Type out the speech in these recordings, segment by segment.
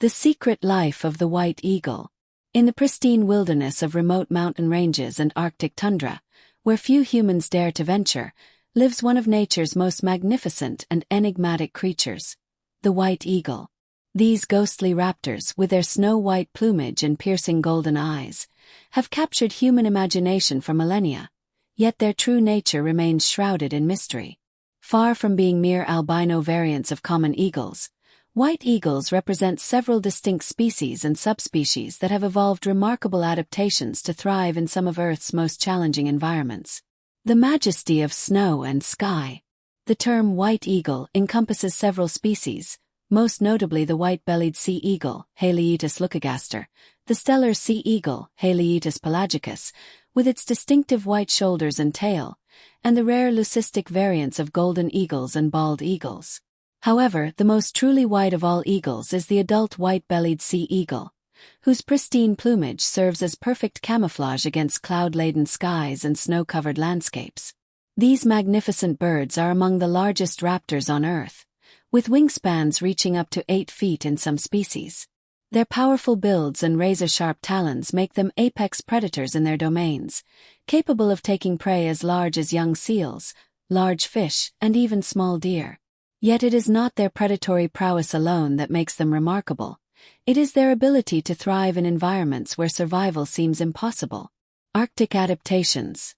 The secret life of the white eagle. In the pristine wilderness of remote mountain ranges and Arctic tundra, where few humans dare to venture, lives one of nature's most magnificent and enigmatic creatures, the white eagle. These ghostly raptors, with their snow-white plumage and piercing golden eyes, have captured human imagination for millennia, yet their true nature remains shrouded in mystery. Far from being mere albino variants of common eagles, white eagles represent several distinct species and subspecies that have evolved remarkable adaptations to thrive in some of Earth's most challenging environments. The majesty of snow and sky. The term white eagle encompasses several species, most notably the white-bellied sea eagle, Haliaeetus leucogaster, the stellar sea eagle, Haliaeetus pelagicus, with its distinctive white shoulders and tail, and the rare leucistic variants of golden eagles and bald eagles. However, the most truly white of all eagles is the adult white-bellied sea eagle, whose pristine plumage serves as perfect camouflage against cloud-laden skies and snow-covered landscapes. These magnificent birds are among the largest raptors on Earth, with wingspans reaching up to 8 feet in some species. Their powerful builds and razor-sharp talons make them apex predators in their domains, capable of taking prey as large as young seals, large fish, and even small deer. Yet it is not their predatory prowess alone that makes them remarkable. It is their ability to thrive in environments where survival seems impossible. Arctic adaptations.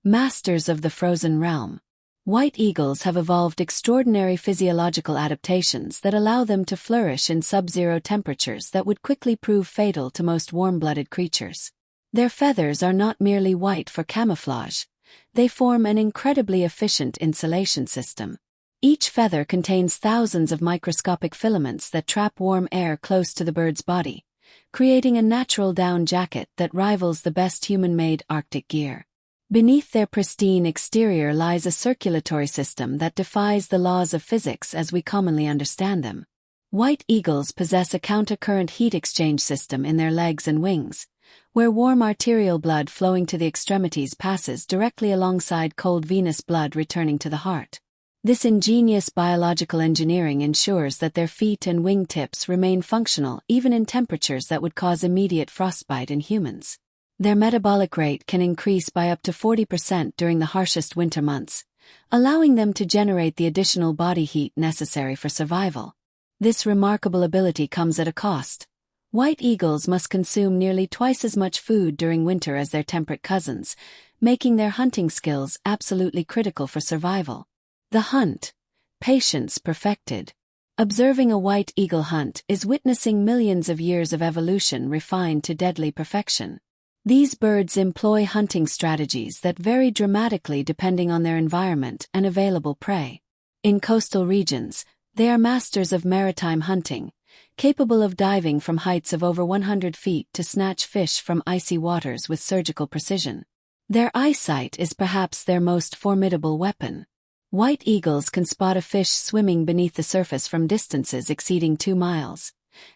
Masters of the frozen realm. White eagles have evolved extraordinary physiological adaptations that allow them to flourish in sub-zero temperatures that would quickly prove fatal to most warm-blooded creatures. Their feathers are not merely white for camouflage. They form an incredibly efficient insulation system. Each feather contains thousands of microscopic filaments that trap warm air close to the bird's body, creating a natural down jacket that rivals the best human-made Arctic gear. Beneath their pristine exterior lies a circulatory system that defies the laws of physics as we commonly understand them. White eagles possess a counter-current heat exchange system in their legs and wings, where warm arterial blood flowing to the extremities passes directly alongside cold venous blood returning to the heart. This ingenious biological engineering ensures that their feet and wing tips remain functional even in temperatures that would cause immediate frostbite in humans. Their metabolic rate can increase by up to 40% during the harshest winter months, allowing them to generate the additional body heat necessary for survival. This remarkable ability comes at a cost. White eagles must consume nearly twice as much food during winter as their temperate cousins, making their hunting skills absolutely critical for survival. The hunt. Patience perfected. Observing a white eagle hunt is witnessing millions of years of evolution refined to deadly perfection. These birds employ hunting strategies that vary dramatically depending on their environment and available prey. In coastal regions, they are masters of maritime hunting, capable of diving from heights of over 100 feet to snatch fish from icy waters with surgical precision. Their eyesight is perhaps their most formidable weapon. White eagles can spot a fish swimming beneath the surface from distances exceeding 2 miles,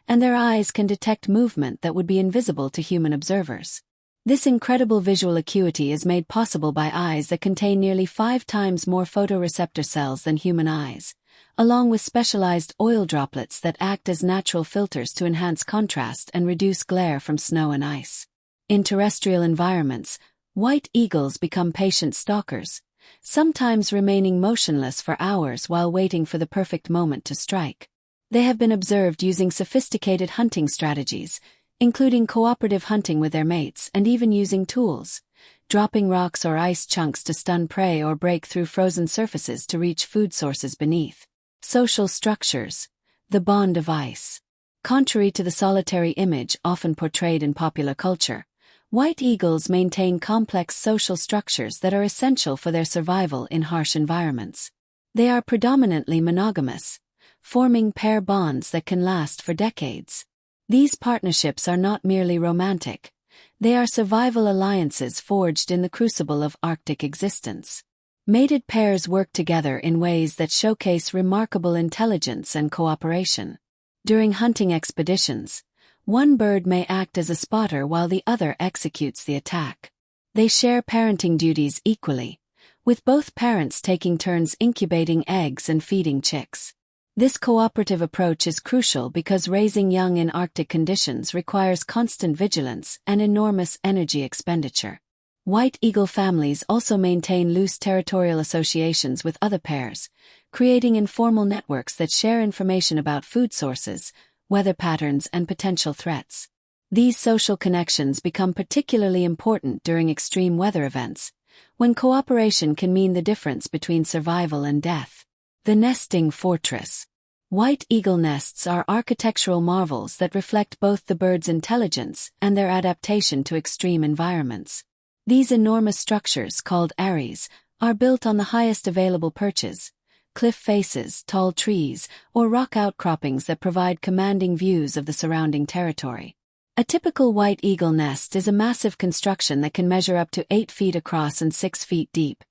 and their eyes can detect movement that would be invisible to human observers. This incredible visual acuity is made possible by eyes that contain nearly 5 times more photoreceptor cells than human eyes, along with specialized oil droplets that act as natural filters to enhance contrast and reduce glare from snow and ice. In terrestrial environments, white eagles become patient stalkers, sometimes remaining motionless for hours while waiting for the perfect moment to strike. They have been observed using sophisticated hunting strategies, including cooperative hunting with their mates and even using tools, dropping rocks or ice chunks to stun prey or break through frozen surfaces to reach food sources beneath. Social structures. The bond of ice. Contrary to the solitary image often portrayed in popular culture, white eagles maintain complex social structures that are essential for their survival in harsh environments. They are predominantly monogamous, forming pair bonds that can last for decades. These partnerships are not merely romantic. They are survival alliances forged in the crucible of Arctic existence. Mated pairs work together in ways that showcase remarkable intelligence and cooperation. During hunting expeditions, one bird may act as a spotter while the other executes the attack. They share parenting duties equally, with both parents taking turns incubating eggs and feeding chicks. This cooperative approach is crucial because raising young in Arctic conditions requires constant vigilance and enormous energy expenditure. White eagle families also maintain loose territorial associations with other pairs, creating informal networks that share information about food sources, weather patterns, and potential threats. These social connections become particularly important during extreme weather events, when cooperation can mean the difference between survival and death. The nesting fortress. White eagle nests are architectural marvels that reflect both the bird's intelligence and their adaptation to extreme environments. These enormous structures, called eyries, are built on the highest available perches, cliff faces, tall trees, or rock outcroppings that provide commanding views of the surrounding territory. A typical white eagle nest is a massive construction that can measure up to 8 feet across and 6 feet deep,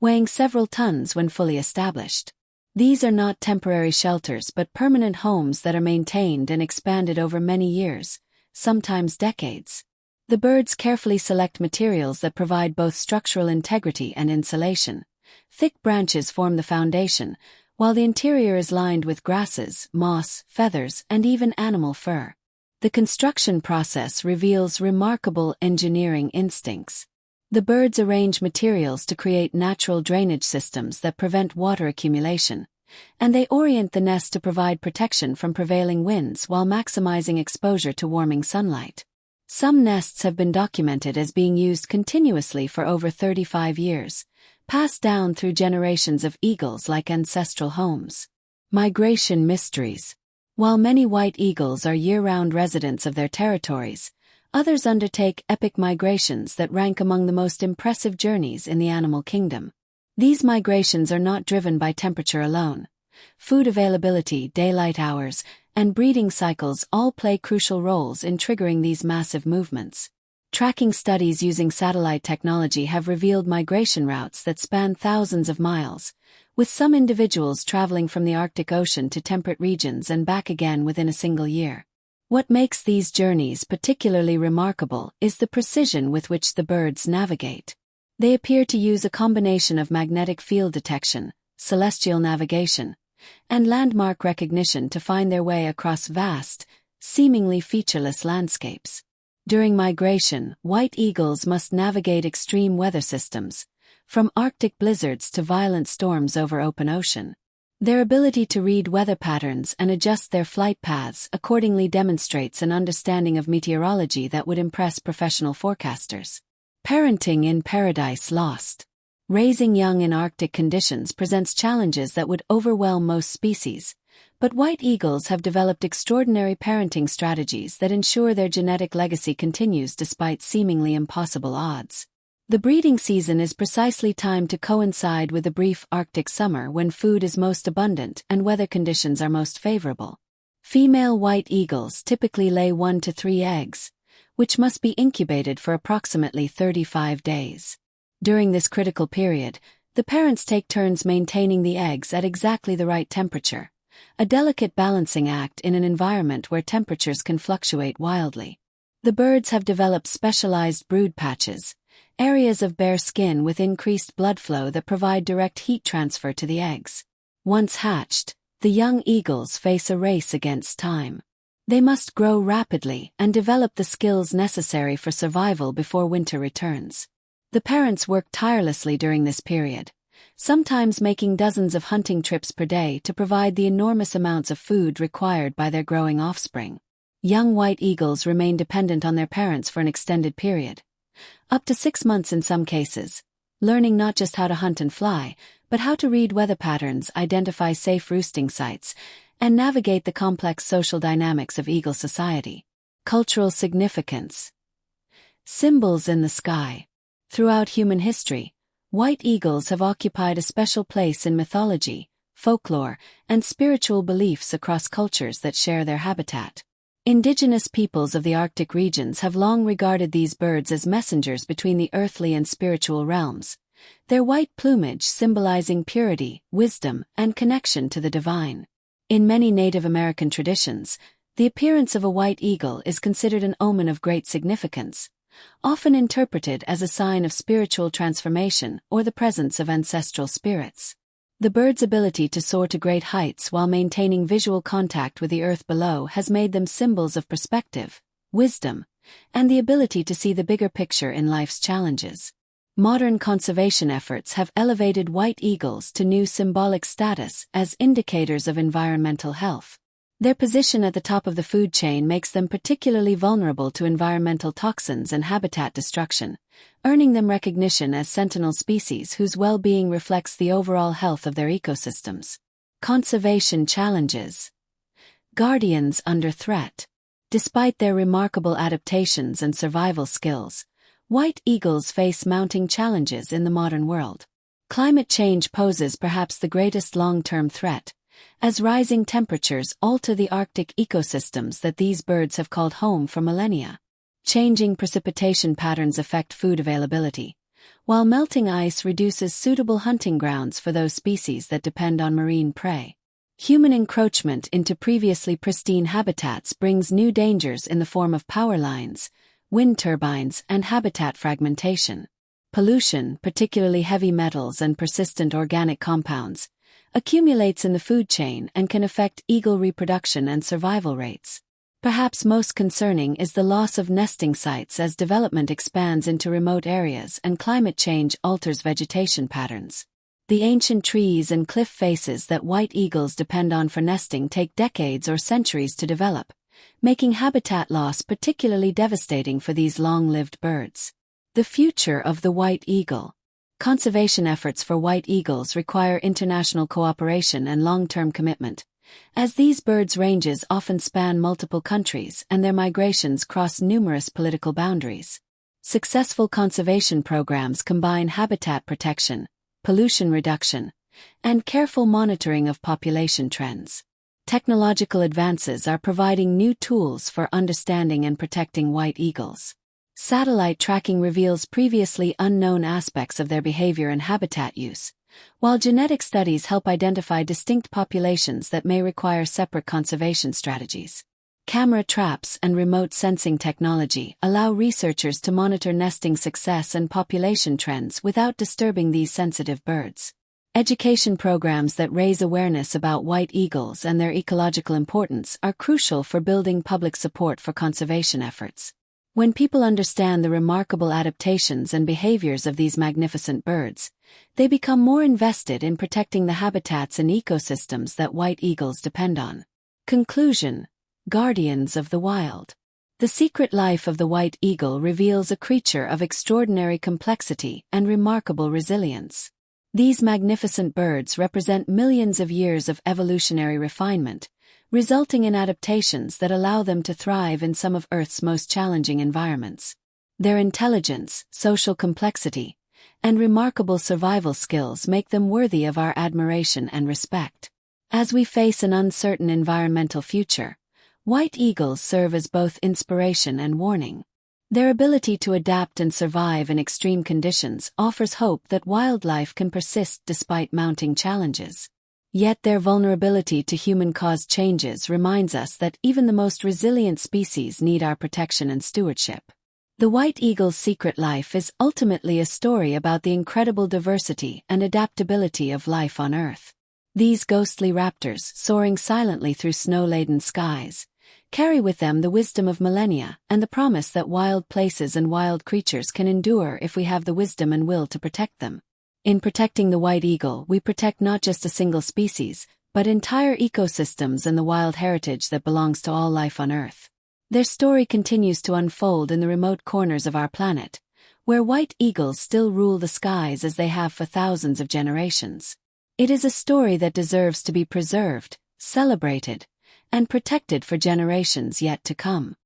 weighing several tons when fully established. These are not temporary shelters but permanent homes that are maintained and expanded over many years, sometimes decades. The birds carefully select materials that provide both structural integrity and insulation. Thick branches form the foundation, while the interior is lined with grasses, moss, feathers, and even animal fur. The construction process reveals remarkable engineering instincts. The birds arrange materials to create natural drainage systems that prevent water accumulation, and they orient the nest to provide protection from prevailing winds while maximizing exposure to warming sunlight. Some nests have been documented as being used continuously for over 35 years, passed down through generations of eagles like ancestral homes. Migration mysteries. While many white eagles are year-round residents of their territories, others undertake epic migrations that rank among the most impressive journeys in the animal kingdom. These migrations are not driven by temperature alone. Food availability, daylight hours, and breeding cycles all play crucial roles in triggering these massive movements. Tracking studies using satellite technology have revealed migration routes that span thousands of miles, with some individuals traveling from the Arctic Ocean to temperate regions and back again within a single year. What makes these journeys particularly remarkable is the precision with which the birds navigate. They appear to use a combination of magnetic field detection, celestial navigation, and landmark recognition to find their way across vast, seemingly featureless landscapes. During migration, white eagles must navigate extreme weather systems, from Arctic blizzards to violent storms over open ocean. Their ability to read weather patterns and adjust their flight paths accordingly demonstrates an understanding of meteorology that would impress professional forecasters. Parenting in Paradise Lost. Raising young in Arctic conditions presents challenges that would overwhelm most species, but white eagles have developed extraordinary parenting strategies that ensure their genetic legacy continues despite seemingly impossible odds. The breeding season is precisely timed to coincide with the brief Arctic summer when food is most abundant and weather conditions are most favorable. Female white eagles typically lay 1 to 3 eggs, which must be incubated for approximately 35 days. During this critical period, the parents take turns maintaining the eggs at exactly the right temperature, a delicate balancing act in an environment where temperatures can fluctuate wildly. The birds have developed specialized brood patches, areas of bare skin with increased blood flow that provide direct heat transfer to the eggs. Once hatched, the young eagles face a race against time. They must grow rapidly and develop the skills necessary for survival before winter returns. The parents work tirelessly during this period, sometimes making dozens of hunting trips per day to provide the enormous amounts of food required by their growing offspring. Young white eagles remain dependent on their parents for an extended period, up to 6 months in some cases, learning not just how to hunt and fly, but how to read weather patterns, identify safe roosting sites, and navigate the complex social dynamics of eagle society. Cultural significance. Symbols in the sky. Throughout human history, white eagles have occupied a special place in mythology, folklore, and spiritual beliefs across cultures that share their habitat. Indigenous peoples of the Arctic regions have long regarded these birds as messengers between the earthly and spiritual realms, their white plumage symbolizing purity, wisdom, and connection to the divine. In many Native American traditions, the appearance of a white eagle is considered an omen of great significance, often interpreted as a sign of spiritual transformation or the presence of ancestral spirits. The bird's ability to soar to great heights while maintaining visual contact with the earth below has made them symbols of perspective, wisdom, and the ability to see the bigger picture in life's challenges. Modern conservation efforts have elevated white eagles to new symbolic status as indicators of environmental health. Their position at the top of the food chain makes them particularly vulnerable to environmental toxins and habitat destruction, earning them recognition as sentinel species whose well-being reflects the overall health of their ecosystems. Conservation challenges. Guardians under threat. Despite their remarkable adaptations and survival skills, white eagles face mounting challenges in the modern world. Climate change poses perhaps the greatest long-term threat, as rising temperatures alter the Arctic ecosystems that these birds have called home for millennia. Changing precipitation patterns affect food availability, while melting ice reduces suitable hunting grounds for those species that depend on marine prey. Human encroachment into previously pristine habitats brings new dangers in the form of power lines, wind turbines, and habitat fragmentation. Pollution, particularly heavy metals and persistent organic compounds, accumulates in the food chain and can affect eagle reproduction and survival rates. Perhaps most concerning is the loss of nesting sites as development expands into remote areas and climate change alters vegetation patterns. The ancient trees and cliff faces that white eagles depend on for nesting take decades or centuries to develop, making habitat loss particularly devastating for these long-lived birds. The future of the white eagle. Conservation efforts for white eagles require international cooperation and long-term commitment, as these birds' ranges often span multiple countries and their migrations cross numerous political boundaries. Successful conservation programs combine habitat protection, pollution reduction, and careful monitoring of population trends. Technological advances are providing new tools for understanding and protecting white eagles. Satellite tracking reveals previously unknown aspects of their behavior and habitat use, while genetic studies help identify distinct populations that may require separate conservation strategies. Camera traps and remote sensing technology allow researchers to monitor nesting success and population trends without disturbing these sensitive birds. Education programs that raise awareness about white eagles and their ecological importance are crucial for building public support for conservation efforts. When people understand the remarkable adaptations and behaviors of these magnificent birds, they become more invested in protecting the habitats and ecosystems that white eagles depend on. Conclusion: Guardians of the wild. The secret life of the white eagle reveals a creature of extraordinary complexity and remarkable resilience. These magnificent birds represent millions of years of evolutionary refinement, resulting in adaptations that allow them to thrive in some of Earth's most challenging environments. Their intelligence, social complexity, and remarkable survival skills make them worthy of our admiration and respect. As we face an uncertain environmental future, white eagles serve as both inspiration and warning. Their ability to adapt and survive in extreme conditions offers hope that wildlife can persist despite mounting challenges. Yet their vulnerability to human-caused changes reminds us that even the most resilient species need our protection and stewardship. The white eagle's secret life is ultimately a story about the incredible diversity and adaptability of life on Earth. These ghostly raptors, soaring silently through snow-laden skies, carry with them the wisdom of millennia and the promise that wild places and wild creatures can endure if we have the wisdom and will to protect them. In protecting the white eagle, we protect not just a single species, but entire ecosystems and the wild heritage that belongs to all life on Earth. Their story continues to unfold in the remote corners of our planet, where white eagles still rule the skies as they have for thousands of generations. It is a story that deserves to be preserved, celebrated, and protected for generations yet to come.